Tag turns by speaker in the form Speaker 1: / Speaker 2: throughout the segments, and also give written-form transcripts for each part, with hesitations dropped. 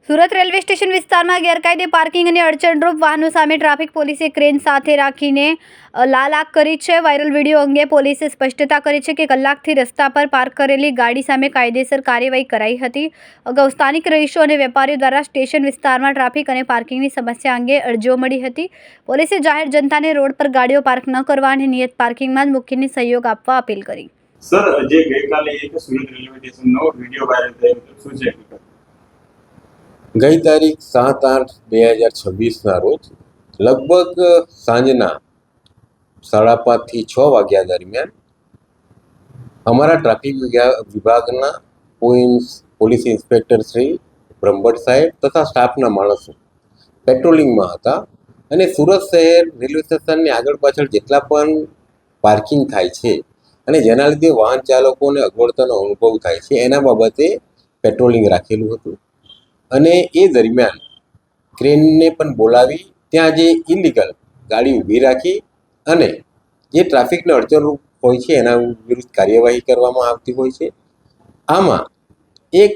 Speaker 1: Surat railway station વિસ્તારમાં ગેરકાયદે parking અને અડચણરૂપ વાહનો સામે ટ્રાફિક પોલીસે ક્રેન સાથે રાખીને લાલ આંખ કરી છે. વાયરલ વિડીયો અંગે પોલીસે સ્પષ્ટતા કરી છે કે કલાકથી રસ્તા પર પાર્ક કરેલી ગાડી સામે કાયદેસર કાર્યવાહી કરાઈ હતી. અગાઉ સ્થાનિક રહીશો અને વેપારીઓ દ્વારા સ્ટેશન વિસ્તારમાં ટ્રાફિક અને પાર્કિંગની સમસ્યા અંગે અરજીઓ મળી હતી. પોલીસે જાહેર જનતાને રોડ પર ગાડીઓ પાર્ક ન કરવા અને નિયત પાર્કિંગમાં જ મૂકીને સહયોગ આપવા અપીલ કરી.
Speaker 2: સર, જે ગઈકાલે એક સુરત રેલવે સ્ટેશનનો વિડીયો વાયરલ થયો હતો, શું છે?
Speaker 3: ગઈ તારીખ 7/8/2026ના રોજ લગભગ સાંજના 5:30 થી 6 વાગ્યા દરમિયાન અમારા ટ્રાફિક વિભાગના પોલીસ ઇન્સ્પેક્ટર શ્રી બ્રહ્મભટ્ટ સાહેબ તથા સ્ટાફના માણસો પેટ્રોલિંગમાં હતા અને સુરત શહેર રેલવે સ્ટેશનની આગળ પાછળ જેટલા પણ પાર્કિંગ થાય છે અને જેના લીધે વાહન ચાલકોને અગવડતાનો અનુભવ થાય છે એના બાબતે પેટ્રોલિંગ રાખેલું હતું. અને એ દરમિયાન ક્રેનને પણ બોલાવી ત્યાં જે ઇલીગલ ગાડી ઊભી રાખી અને જે ટ્રાફિકને અડચણરૂપ હોય છે એના વિરુદ્ધ કાર્યવાહી કરવામાં આવતી હોય છે. આમાં એક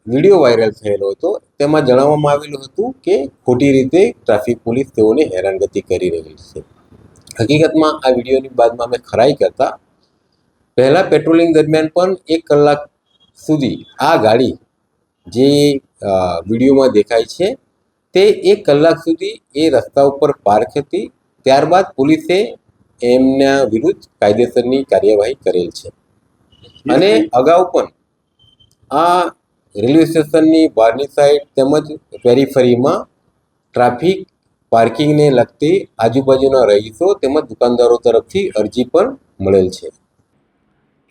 Speaker 3: વિડીયો વાયરલ થયેલો હતો. તેમાં જણાવવામાં આવેલું હતું કે ખોટી રીતે ટ્રાફિક પોલીસ તેઓને હેરાનગતિ કરી રહી છે. હકીકતમાં આ વિડીયોની બાદમાં અમે ખરાઈ કરતા પહેલાં પેટ્રોલિંગ દરમિયાન પણ 1 કલાક સુધી આ ગાડી જે વિડીયોમાં દેખાય છે તે 1 કલાક સુધી એ રસ્તા ઉપર પાર્ક હતી. ત્યારબાદ પોલીસે એમના વિરુદ્ધ કાયદેસરની કાર્યવાહી કરેલ છે. અને અગાઉ પણ આ રેલવે સ્ટેશનની બહારની સાઈડ તેમજ પેરીફરીમાં ટ્રાફિક પાર્કિંગને લગતી આજુબાજુના રહીશો તેમજ દુકાનદારો તરફથી અરજી પણ મળેલ છે.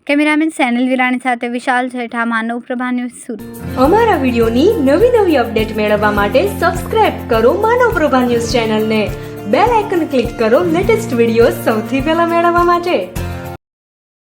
Speaker 1: કેમેરામેન સેનલ વિરાણી સાથે વિશાલ છેઠા, માનવ પ્રભા ન્યૂઝ, સુરત.
Speaker 4: અમારા વિડીયોની નવી અપડેટ મેળવવા માટે સબસ્ક્રાઇબ કરો માનવ પ્રભા ન્યૂઝ ચેનલને. બેલ આઇકન ક્લિક કરો લેટેસ્ટ વિડીયો સૌથી પહેલા મેળવવા માટે.